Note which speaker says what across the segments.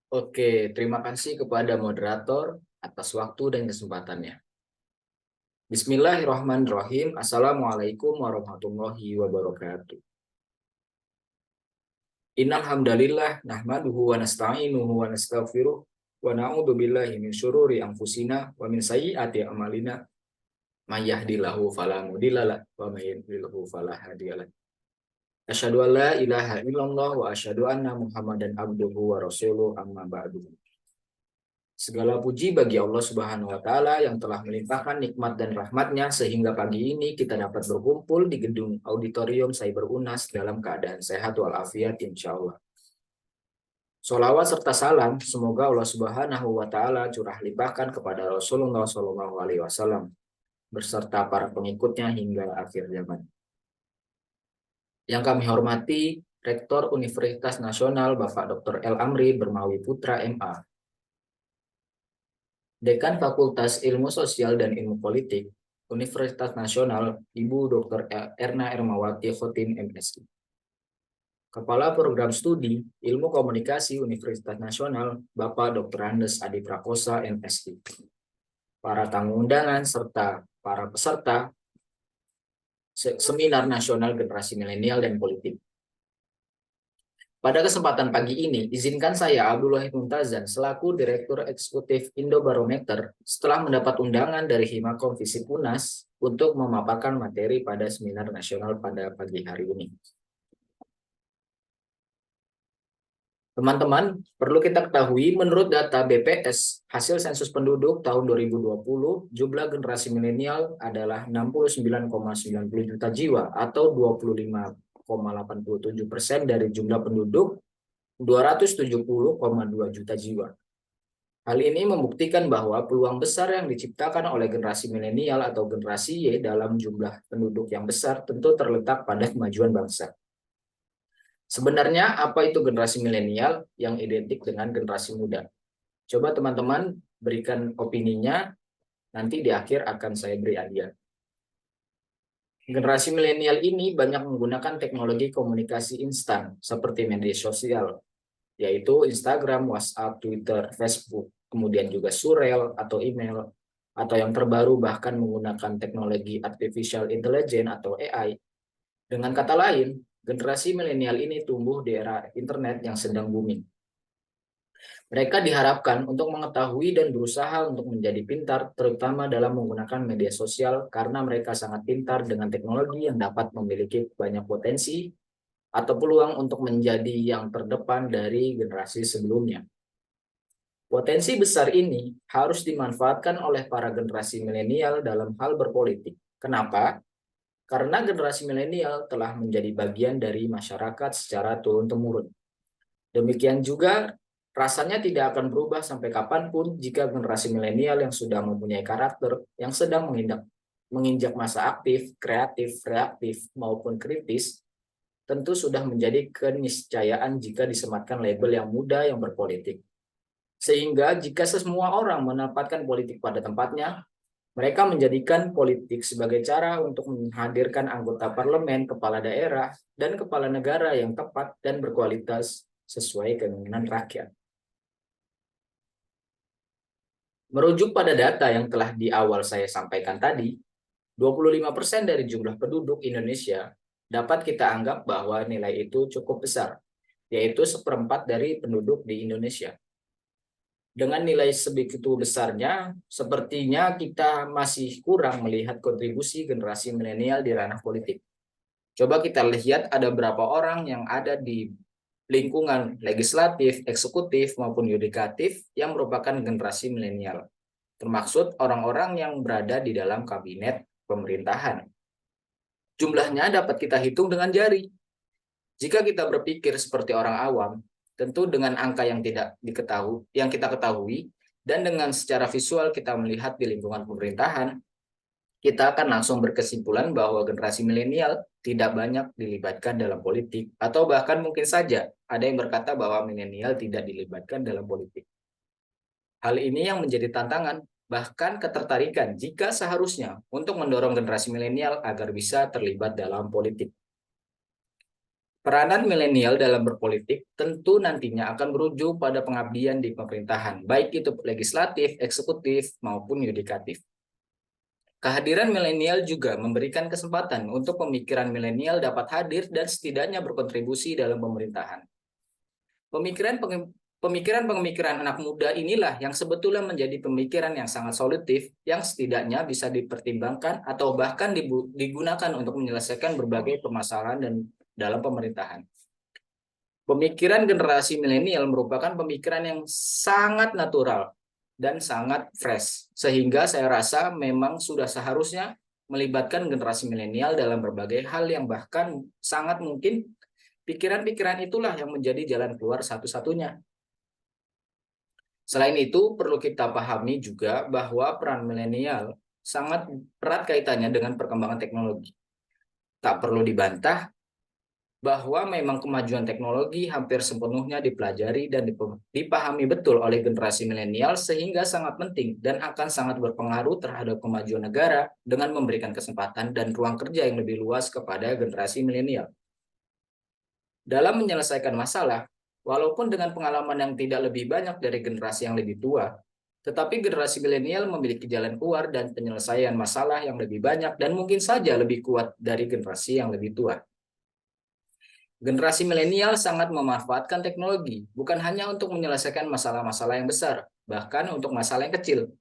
Speaker 1: Oke, terima kasih kepada moderator atas waktu dan kesempatannya. Bismillahirrahmanirrahim. Assalamualaikum warahmatullahi wabarakatuh. Innal hamdalillah nahmaduhu wa nasta'inuhu wa nastaghfiruh wa na'udzu billahi min syururi anfusina wa min sayyiati a'malina. May yahdihillahu fala mudhillalah wa may yudhlilhu fala hadiyalah. Asyhadu an la ilaha illallah wa asyhadu anna Muhammadan abduhu wa rasuluh amma ba'du. Segala puji bagi Allah Subhanahu wa taala yang telah melimpahkan nikmat dan rahmatnya sehingga pagi ini kita dapat berkumpul di gedung auditorium Cyber UNAS dalam keadaan sehat walafiat insyaallah. Sholawat serta salam semoga Allah Subhanahu wa taala curah limpahkan kepada Rasulullah Shallallahu alaihi wasallam beserta para pengikutnya hingga akhir zaman. Yang kami hormati Rektor Universitas Nasional Bapak Dr. L. Amri Bermawi Putra MA, Dekan Fakultas Ilmu Sosial dan Ilmu Politik Universitas Nasional Ibu Dr. Erna Ermawati Khotim MSI, Kepala Program Studi Ilmu Komunikasi Universitas Nasional Bapak Dr. Andes Adi Prakosa MSI, para tamu undangan serta para peserta Seminar Nasional Generasi Milenial dan Politik. Pada kesempatan pagi ini, izinkan saya Abdul Wahid Muntazan selaku Direktur Eksekutif Indobarometer setelah mendapat undangan dari Himakom Visip UNAS untuk memaparkan materi pada seminar nasional pada pagi hari ini. Teman-teman, perlu kita ketahui menurut data BPS, hasil sensus penduduk tahun 2020, jumlah generasi milenial adalah 69,90 juta jiwa atau 25,87% dari jumlah penduduk 270,2 juta jiwa. Hal ini membuktikan bahwa peluang besar yang diciptakan oleh generasi milenial atau generasi Y dalam jumlah penduduk yang besar tentu terletak pada kemajuan bangsa. Sebenarnya apa itu generasi milenial yang identik dengan generasi muda? Coba teman-teman berikan opininya, nanti di akhir akan saya beri hadiah. Generasi milenial ini banyak menggunakan teknologi komunikasi instan seperti media sosial, yaitu Instagram, WhatsApp, Twitter, Facebook, kemudian juga surel atau email, atau yang terbaru bahkan menggunakan teknologi artificial intelligence atau AI. Dengan kata lain, generasi milenial ini tumbuh di era internet yang sedang booming. Mereka diharapkan untuk mengetahui dan berusaha untuk menjadi pintar, terutama dalam menggunakan media sosial, karena mereka sangat pintar dengan teknologi yang dapat memiliki banyak potensi atau peluang untuk menjadi yang terdepan dari generasi sebelumnya. Potensi besar ini harus dimanfaatkan oleh para generasi milenial dalam hal berpolitik. Kenapa? Karena generasi milenial telah menjadi bagian dari masyarakat secara turun-temurun. Demikian juga rasanya tidak akan berubah sampai kapanpun jika generasi milenial yang sudah mempunyai karakter, yang sedang menginjak masa aktif, kreatif, reaktif, maupun kritis, tentu sudah menjadi keniscayaan jika disematkan label yang muda yang berpolitik. Sehingga jika semua orang menempatkan politik pada tempatnya, mereka menjadikan politik sebagai cara untuk menghadirkan anggota parlemen, kepala daerah, dan kepala negara yang tepat dan berkualitas sesuai keinginan rakyat. Merujuk pada data yang telah di awal saya sampaikan tadi, 25% dari jumlah penduduk Indonesia dapat kita anggap bahwa nilai itu cukup besar, yaitu seperempat dari penduduk di Indonesia. Dengan nilai sebegitu besarnya, sepertinya kita masih kurang melihat kontribusi generasi milenial di ranah politik. Coba kita lihat ada berapa orang yang ada di lingkungan legislatif, eksekutif, maupun yudikatif yang merupakan generasi milenial, termaksud orang-orang yang berada di dalam kabinet pemerintahan. Jumlahnya dapat kita hitung dengan jari. Jika kita berpikir seperti orang awam, tentu dengan angka yang tidak diketahui, yang kita ketahui, dan dengan secara visual kita melihat di lingkungan pemerintahan, kita akan langsung berkesimpulan bahwa generasi milenial tidak banyak dilibatkan dalam politik, atau bahkan mungkin saja ada yang berkata bahwa milenial tidak dilibatkan dalam politik. Hal ini yang menjadi tantangan, bahkan ketertarikan jika seharusnya untuk mendorong generasi milenial agar bisa terlibat dalam politik. Peranan milenial dalam berpolitik tentu nantinya akan berujung pada pengabdian di pemerintahan, baik itu legislatif, eksekutif, maupun yudikatif. Kehadiran milenial juga memberikan kesempatan untuk pemikiran milenial dapat hadir dan setidaknya berkontribusi dalam pemerintahan. Pemikiran-pemikiran anak muda inilah yang sebetulnya menjadi pemikiran yang sangat solutif, yang setidaknya bisa dipertimbangkan atau bahkan digunakan untuk menyelesaikan berbagai permasalahan dan dalam pemerintahan. Pemikiran generasi milenial merupakan pemikiran yang sangat natural dan sangat fresh, sehingga saya rasa memang sudah seharusnya melibatkan generasi milenial dalam berbagai hal yang bahkan sangat mungkin pikiran-pikiran itulah yang menjadi jalan keluar satu-satunya. Selain itu, perlu kita pahami juga bahwa peran milenial sangat erat kaitannya dengan perkembangan teknologi. Tak perlu dibantah bahwa memang kemajuan teknologi hampir sepenuhnya dipelajari dan dipahami betul oleh generasi milenial sehingga sangat penting dan akan sangat berpengaruh terhadap kemajuan negara dengan memberikan kesempatan dan ruang kerja yang lebih luas kepada generasi milenial. Dalam menyelesaikan masalah, walaupun dengan pengalaman yang tidak lebih banyak dari generasi yang lebih tua, tetapi generasi milenial memiliki jalan keluar dan penyelesaian masalah yang lebih banyak dan mungkin saja lebih kuat dari generasi yang lebih tua. Generasi milenial sangat memanfaatkan teknologi, bukan hanya untuk menyelesaikan masalah-masalah yang besar, bahkan untuk masalah yang kecil.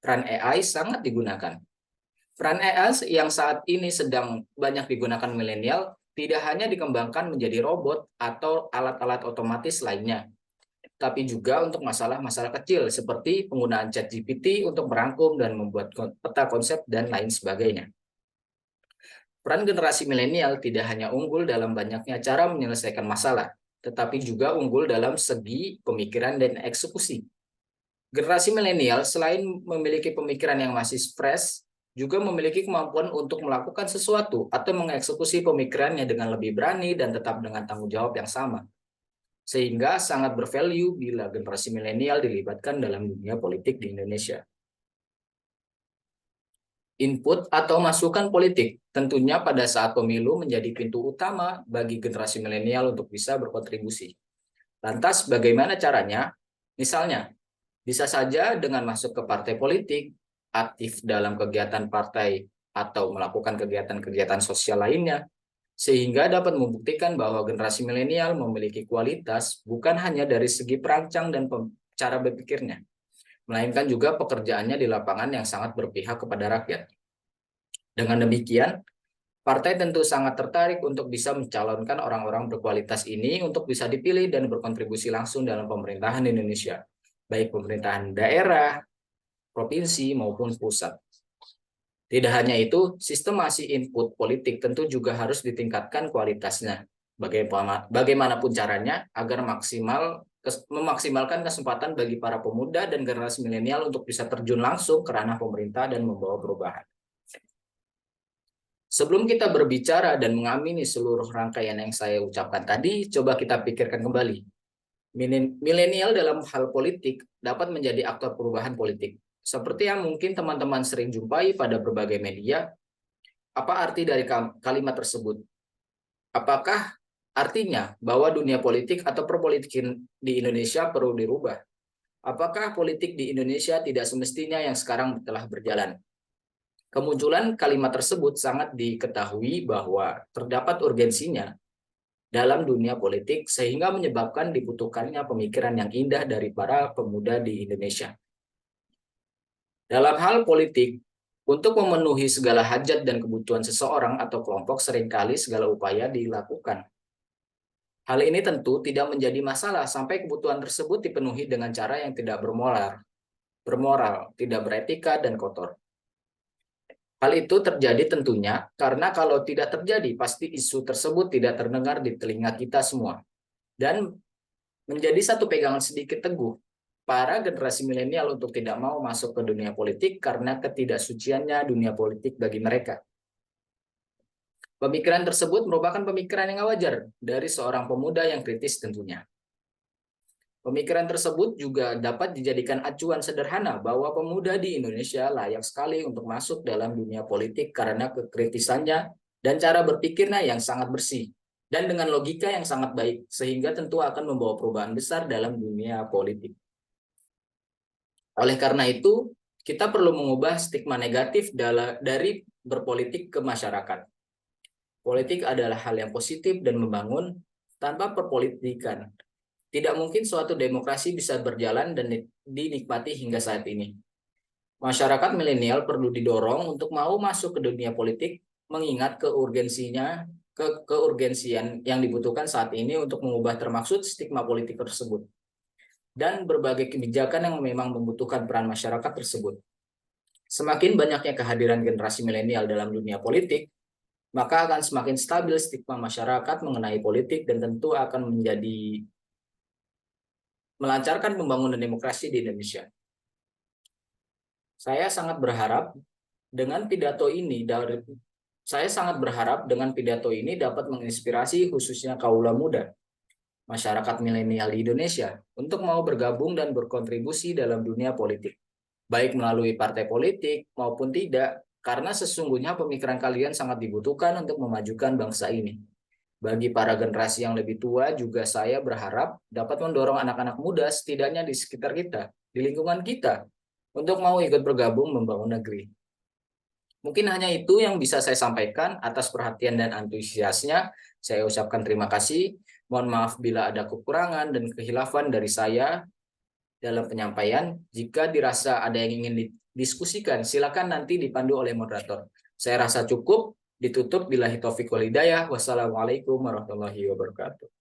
Speaker 1: Peran AI sangat digunakan. Peran AI yang saat ini sedang banyak digunakan milenial tidak hanya dikembangkan menjadi robot atau alat-alat otomatis lainnya, tapi juga untuk masalah-masalah kecil seperti penggunaan ChatGPT untuk merangkum dan membuat peta konsep dan lain sebagainya. Peran generasi milenial tidak hanya unggul dalam banyaknya cara menyelesaikan masalah, tetapi juga unggul dalam segi pemikiran dan eksekusi. Generasi milenial selain memiliki pemikiran yang masih fresh, juga memiliki kemampuan untuk melakukan sesuatu atau mengeksekusi pemikirannya dengan lebih berani dan tetap dengan tanggung jawab yang sama. Sehingga sangat bervalue bila generasi milenial dilibatkan dalam dunia politik di Indonesia. Input atau masukan politik tentunya pada saat pemilu menjadi pintu utama bagi generasi milenial untuk bisa berkontribusi. Lantas bagaimana caranya? Misalnya, bisa saja dengan masuk ke partai politik, aktif dalam kegiatan partai atau melakukan kegiatan-kegiatan sosial lainnya, sehingga dapat membuktikan bahwa generasi milenial memiliki kualitas bukan hanya dari segi perancang dan cara berpikirnya, melainkan juga pekerjaannya di lapangan yang sangat berpihak kepada rakyat. Dengan demikian, partai tentu sangat tertarik untuk bisa mencalonkan orang-orang berkualitas ini untuk bisa dipilih dan berkontribusi langsung dalam pemerintahan Indonesia, baik pemerintahan daerah, provinsi, maupun pusat. Tidak hanya itu, sistemasi input politik tentu juga harus ditingkatkan kualitasnya. Bagaimanapun caranya agar memaksimalkan kesempatan bagi para pemuda dan generasi milenial untuk bisa terjun langsung ke ranah pemerintah dan membawa perubahan. Sebelum kita berbicara dan mengamini seluruh rangkaian yang saya ucapkan tadi, coba kita pikirkan kembali. Milenial dalam hal politik dapat menjadi aktor perubahan politik. Seperti yang mungkin teman-teman sering jumpai pada berbagai media, apa arti dari kalimat tersebut? Apakah artinya bahwa dunia politik atau perpolitikan di Indonesia perlu dirubah? Apakah politik di Indonesia tidak semestinya yang sekarang telah berjalan? Kemunculan kalimat tersebut sangat diketahui bahwa terdapat urgensinya dalam dunia politik sehingga menyebabkan dibutuhkannya pemikiran yang indah dari para pemuda di Indonesia. Dalam hal politik, untuk memenuhi segala hajat dan kebutuhan seseorang atau kelompok seringkali segala upaya dilakukan. Hal ini tentu tidak menjadi masalah sampai kebutuhan tersebut dipenuhi dengan cara yang tidak bermoral, tidak beretika, dan kotor. Hal itu terjadi tentunya karena kalau tidak terjadi, pasti isu tersebut tidak terdengar di telinga kita semua. Dan menjadi satu pegangan sedikit teguh para generasi milenial untuk tidak mau masuk ke dunia politik karena ketidaksuciannya dunia politik bagi mereka. Pemikiran tersebut merupakan pemikiran yang wajar dari seorang pemuda yang kritis tentunya. Pemikiran tersebut juga dapat dijadikan acuan sederhana bahwa pemuda di Indonesia layak sekali untuk masuk dalam dunia politik karena kekritisannya dan cara berpikirnya yang sangat bersih. dan dengan logika yang sangat baik, sehingga tentu akan membawa perubahan besar dalam dunia politik. Oleh karena itu, kita perlu mengubah stigma negatif dari berpolitik ke masyarakat. Politik adalah hal yang positif dan membangun tanpa perpolitikan. Tidak mungkin suatu demokrasi bisa berjalan dan dinikmati hingga saat ini. Masyarakat milenial perlu didorong untuk mau masuk ke dunia politik, mengingat keurgensian yang dibutuhkan saat ini untuk mengubah termaksud stigma politik tersebut dan berbagai kebijakan yang memang membutuhkan peran masyarakat tersebut. Semakin banyaknya kehadiran generasi milenial dalam dunia politik, maka akan semakin stabil stigma masyarakat mengenai politik dan tentu akan melancarkan pembangunan demokrasi di Indonesia. Saya sangat berharap dengan pidato ini dapat menginspirasi khususnya kaula muda, masyarakat milenial di Indonesia untuk mau bergabung dan berkontribusi dalam dunia politik, baik melalui partai politik maupun tidak, karena sesungguhnya pemikiran kalian sangat dibutuhkan untuk memajukan bangsa ini. Bagi para generasi yang lebih tua juga saya berharap dapat mendorong anak-anak muda setidaknya di sekitar kita, di lingkungan kita, untuk mau ikut bergabung membangun negeri. Mungkin hanya itu yang bisa saya sampaikan. Atas perhatian dan antusiasnya, saya ucapkan terima kasih. Mohon maaf bila ada kekurangan dan kehilafan dari saya dalam penyampaian. Jika dirasa ada yang ingin didiskusikan, silakan nanti dipandu oleh moderator. Saya rasa cukup. Ditutup billahi taufiq wal hidayah. Wassalamualaikum warahmatullahi wabarakatuh.